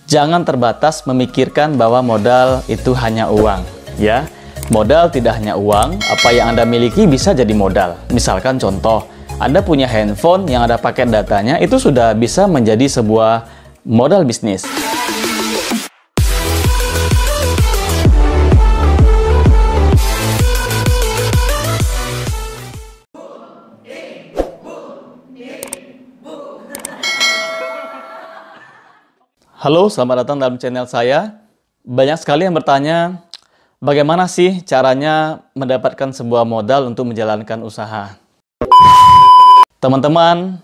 Jangan terbatas memikirkan bahwa modal itu hanya uang, ya. Modal tidak hanya uang, apa yang Anda miliki bisa jadi modal. Misalkan contoh, Anda punya handphone yang ada paket datanya, itu sudah bisa menjadi sebuah modal bisnis. Halo, selamat datang dalam channel saya. Banyak sekali yang bertanya, bagaimana sih caranya mendapatkan sebuah modal untuk menjalankan usaha? Teman-teman,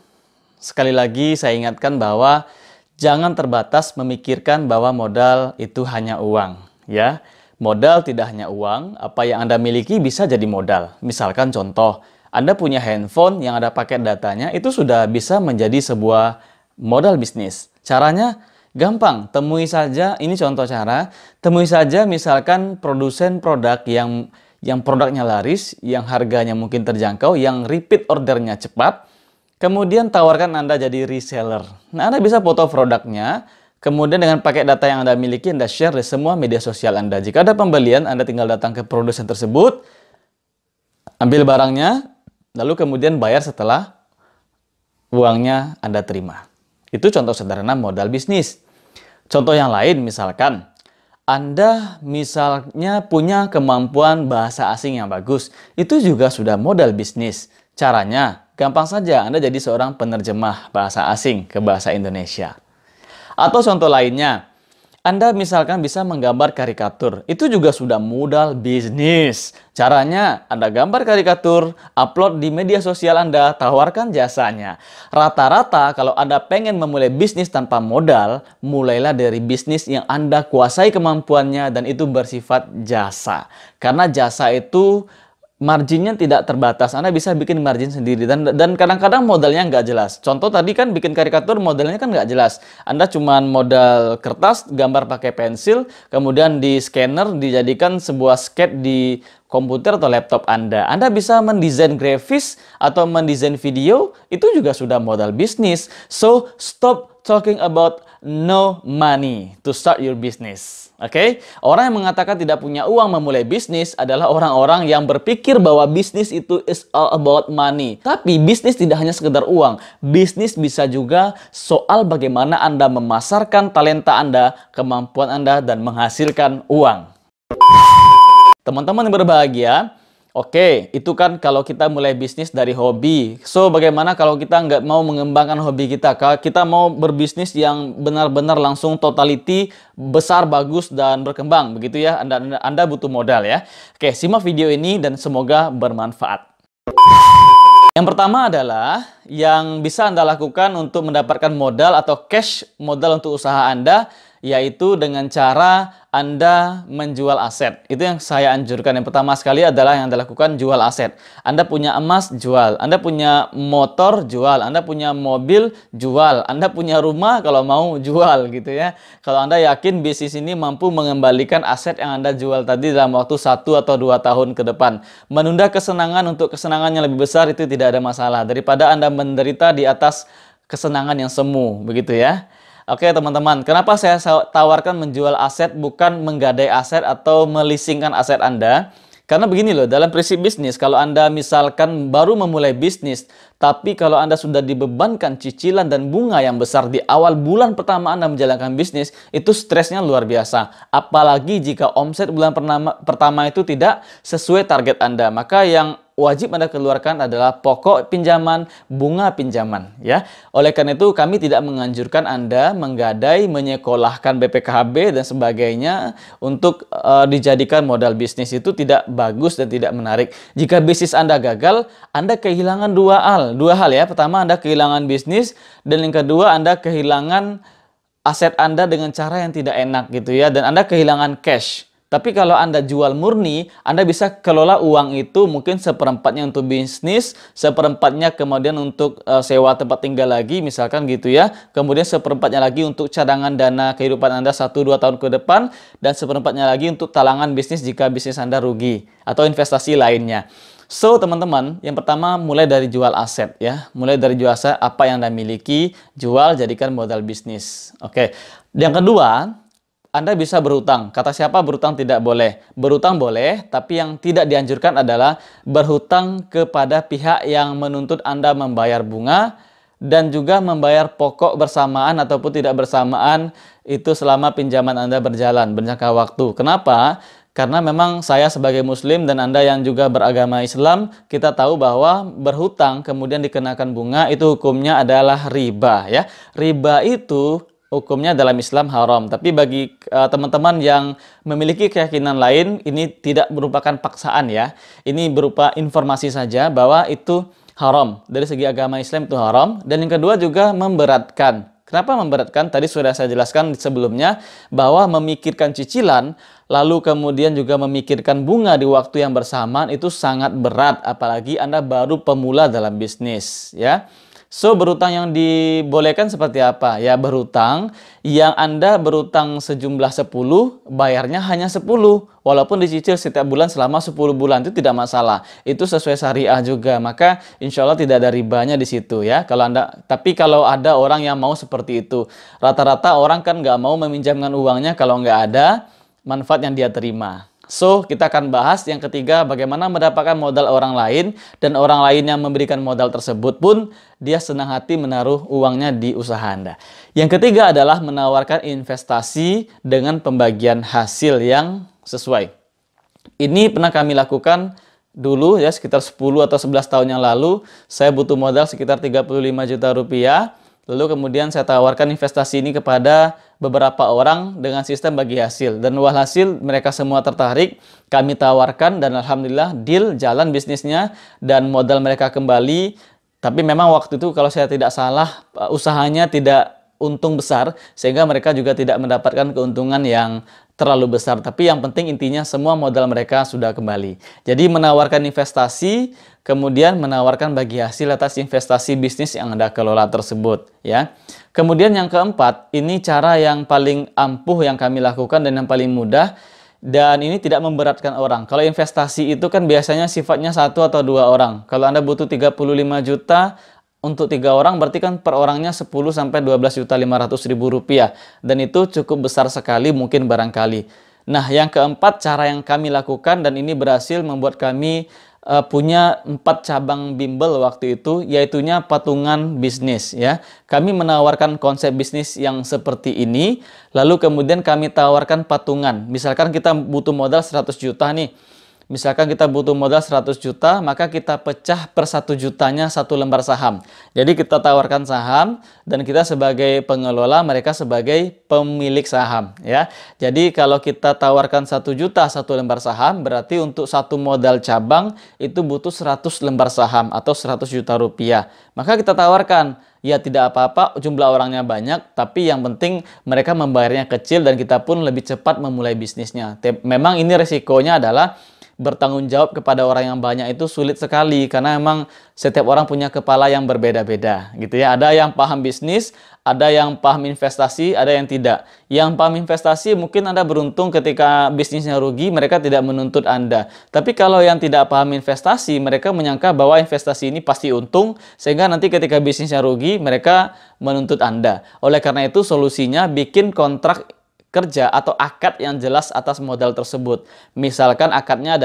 sekali lagi saya ingatkan bahwa jangan terbatas memikirkan bahwa modal itu hanya uang, ya. Modal tidak hanya uang, apa yang Anda miliki bisa jadi modal. Misalkan contoh, Anda punya handphone yang ada paket datanya, itu sudah bisa menjadi sebuah modal bisnis. Caranya gampang, temui saja, ini contoh cara, temui saja misalkan produsen produk yang produknya laris, yang harganya mungkin terjangkau, yang repeat ordernya cepat, kemudian tawarkan Anda jadi reseller. Nah, Anda bisa foto produknya, kemudian dengan paket data yang Anda miliki, Anda share di semua media sosial Anda. Jika ada pembelian, Anda tinggal datang ke produsen tersebut, ambil barangnya, lalu kemudian bayar setelah uangnya Anda terima. Itu contoh sederhana modal bisnis. Contoh yang lain, misalkan Anda misalnya punya kemampuan bahasa asing yang bagus. Itu juga sudah modal bisnis. Caranya, gampang saja, Anda jadi seorang penerjemah bahasa asing ke bahasa Indonesia. Atau contoh lainnya, Anda misalkan bisa menggambar karikatur. Itu juga sudah modal bisnis. Caranya, Anda gambar karikatur, upload di media sosial Anda, tawarkan jasanya. Rata-rata kalau Anda pengen memulai bisnis tanpa modal, mulailah dari bisnis yang Anda kuasai kemampuannya dan itu bersifat jasa. Karena jasa itu marginnya tidak terbatas, Anda bisa bikin margin sendiri dan kadang-kadang modalnya nggak jelas. Contoh tadi kan bikin karikatur modalnya kan nggak jelas. Anda cuma modal kertas, gambar pakai pensil, kemudian di scanner dijadikan sebuah sketch di komputer atau laptop Anda. Anda bisa mendesain grafis atau mendesain video, itu juga sudah modal bisnis. So, stop talking about no money to start your business. Oke? Orang yang mengatakan tidak punya uang memulai bisnis adalah orang-orang yang berpikir bahwa bisnis itu is all about money. Tapi bisnis tidak hanya sekedar uang. Bisnis bisa juga soal bagaimana Anda memasarkan talenta Anda, kemampuan Anda, dan menghasilkan uang. Teman-teman yang berbahagia, oke, itu kan kalau kita mulai bisnis dari hobi. So, bagaimana kalau kita nggak mau mengembangkan hobi kita? Kalau kita mau berbisnis yang benar-benar langsung totality, besar, bagus, dan berkembang. Begitu ya, Anda butuh modal ya. Oke, simak video ini dan semoga bermanfaat. Yang pertama adalah yang bisa Anda lakukan untuk mendapatkan modal atau cash modal untuk usaha Anda, yaitu dengan cara Anda menjual aset. Itu yang saya anjurkan. Yang pertama sekali adalah yang Anda lakukan, jual aset. Anda punya emas, jual. Anda punya motor, jual. Anda punya mobil, jual. Anda punya rumah, kalau mau, jual gitu ya. Kalau Anda yakin bisnis ini mampu mengembalikan aset yang Anda jual tadi dalam waktu 1 atau 2 tahun ke depan. Menunda kesenangan untuk kesenangan yang lebih besar itu tidak ada masalah. Daripada Anda menderita di atas kesenangan yang semu, begitu ya. Oke teman-teman, kenapa saya tawarkan menjual aset bukan menggadai aset atau melisingkan aset Anda? Karena begini loh, dalam prinsip bisnis, kalau Anda misalkan baru memulai bisnis, tapi kalau Anda sudah dibebankan cicilan dan bunga yang besar di awal bulan pertama Anda menjalankan bisnis, itu stresnya luar biasa. Apalagi jika omset bulan pertama itu tidak sesuai target Anda, maka yang wajib Anda keluarkan adalah pokok pinjaman, bunga pinjaman ya. Oleh karena itu kami tidak menganjurkan Anda menggadai, menyekolahkan BPKB dan sebagainya untuk dijadikan modal bisnis. Itu tidak bagus dan tidak menarik. Jika bisnis Anda gagal, Anda kehilangan dua hal ya. Pertama, Anda kehilangan bisnis, dan yang kedua Anda kehilangan aset Anda dengan cara yang tidak enak gitu ya, dan Anda kehilangan cash. Tapi kalau Anda jual murni, Anda bisa kelola uang itu mungkin seperempatnya untuk bisnis, seperempatnya kemudian untuk sewa tempat tinggal lagi, misalkan gitu ya. Kemudian seperempatnya lagi untuk cadangan dana kehidupan Anda 1-2 tahun ke depan, dan seperempatnya lagi untuk talangan bisnis jika bisnis Anda rugi, atau investasi lainnya. So, teman-teman, yang pertama mulai dari jual aset ya. Mulai dari jual aset, apa yang Anda miliki, jual, jadikan modal bisnis. Oke. Yang kedua, Anda bisa berhutang. Kata siapa berhutang tidak boleh? Berhutang boleh, tapi yang tidak dianjurkan adalah berhutang kepada pihak yang menuntut Anda membayar bunga dan juga membayar pokok bersamaan ataupun tidak bersamaan itu selama pinjaman Anda berjalan berjangka waktu. Kenapa? Karena memang saya sebagai muslim dan Anda yang juga beragama Islam, kita tahu bahwa berhutang kemudian dikenakan bunga itu hukumnya adalah riba ya. Riba itu hukumnya dalam Islam haram. Tapi bagi teman-teman yang memiliki keyakinan lain, ini tidak merupakan paksaan ya. Ini berupa informasi saja bahwa itu haram. Dari segi agama Islam itu haram. Dan yang kedua juga memberatkan. Kenapa memberatkan? Tadi sudah saya jelaskan sebelumnya bahwa memikirkan cicilan, lalu kemudian juga memikirkan bunga di waktu yang bersamaan itu sangat berat. Apalagi Anda baru pemula dalam bisnis ya. So, berhutang yang dibolehkan seperti apa? Ya, berhutang yang Anda berhutang sejumlah 10, bayarnya hanya 10. Walaupun dicicil setiap bulan selama 10 bulan, itu tidak masalah. Itu sesuai syariah juga. Maka, insya Allah tidak ada ribanya di situ ya. Tapi kalau ada orang yang mau seperti itu, rata-rata orang kan nggak mau meminjamkan uangnya kalau nggak ada manfaat yang dia terima. So, kita akan bahas yang ketiga, bagaimana mendapatkan modal orang lain dan orang lain yang memberikan modal tersebut pun dia senang hati menaruh uangnya di usaha Anda. Yang ketiga adalah menawarkan investasi dengan pembagian hasil yang sesuai. Ini pernah kami lakukan dulu ya, sekitar 10 atau 11 tahun yang lalu. Saya butuh modal sekitar 35 juta rupiah. Lalu kemudian saya tawarkan investasi ini kepada beberapa orang dengan sistem bagi hasil. Dan walhasil mereka semua tertarik, kami tawarkan dan alhamdulillah deal, jalan bisnisnya dan modal mereka kembali. Tapi memang waktu itu kalau saya tidak salah usahanya tidak untung besar sehingga mereka juga tidak mendapatkan keuntungan yang terlalu besar. Tapi yang penting intinya semua modal mereka sudah kembali. Jadi menawarkan investasi, kemudian menawarkan bagi hasil atas investasi bisnis yang Anda kelola tersebut ya. Kemudian yang keempat, ini cara yang paling ampuh yang kami lakukan dan yang paling mudah, dan ini tidak memberatkan orang. Kalau investasi itu kan biasanya sifatnya 1 atau 2 orang. Kalau Anda butuh 35 juta untuk 3 orang, berarti kan per orangnya 10 sampai 12.500.000 rupiah. Dan itu cukup besar sekali mungkin barangkali. Nah, yang keempat cara yang kami lakukan dan ini berhasil membuat kami punya 4 cabang bimbel waktu itu, yaitunya patungan bisnis ya. Kami menawarkan konsep bisnis yang seperti ini, lalu kemudian kami tawarkan patungan. Misalkan kita butuh modal 100 juta nih. Misalkan kita butuh modal 100 juta, maka kita pecah per 1 jutanya 1 lembar saham. Jadi kita tawarkan saham dan kita sebagai pengelola, mereka sebagai pemilik saham ya. Jadi kalau kita tawarkan 1 juta 1 lembar saham, berarti untuk 1 modal cabang itu butuh 100 lembar saham atau 100 juta rupiah. Maka kita tawarkan, ya tidak apa-apa jumlah orangnya banyak, tapi yang penting mereka membayarnya kecil dan kita pun lebih cepat memulai bisnisnya. Memang ini resikonya adalah bertanggung jawab kepada orang yang banyak itu sulit sekali karena memang setiap orang punya kepala yang berbeda-beda gitu ya. Ada yang paham bisnis, ada yang paham investasi, ada yang tidak. Yang paham investasi mungkin Anda beruntung ketika bisnisnya rugi, mereka tidak menuntut Anda. Tapi kalau yang tidak paham investasi, mereka menyangka bahwa investasi ini pasti untung sehingga nanti ketika bisnisnya rugi, mereka menuntut Anda. Oleh karena itu solusinya bikin kontrak kerja atau akad yang jelas atas modal tersebut. Misalkan akadnya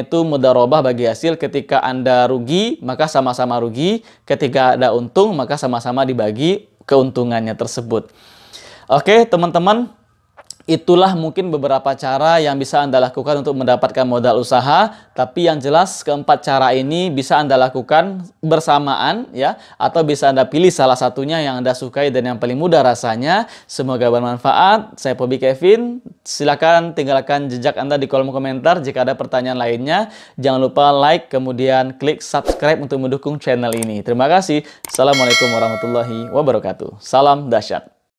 itu mudharabah bagi hasil, ketika Anda rugi maka sama-sama rugi, ketika ada untung maka sama-sama dibagi keuntungannya tersebut. Oke teman-teman, itulah mungkin beberapa cara yang bisa Anda lakukan untuk mendapatkan modal usaha. Tapi yang jelas keempat cara ini bisa Anda lakukan bersamaan ya, atau bisa Anda pilih salah satunya yang Anda sukai dan yang paling mudah rasanya. Semoga bermanfaat. Saya Pobi Kevin. Silakan tinggalkan jejak Anda di kolom komentar jika ada pertanyaan lainnya. Jangan lupa like kemudian klik subscribe untuk mendukung channel ini. Terima kasih. Assalamualaikum warahmatullahi wabarakatuh. Salam dahsyat.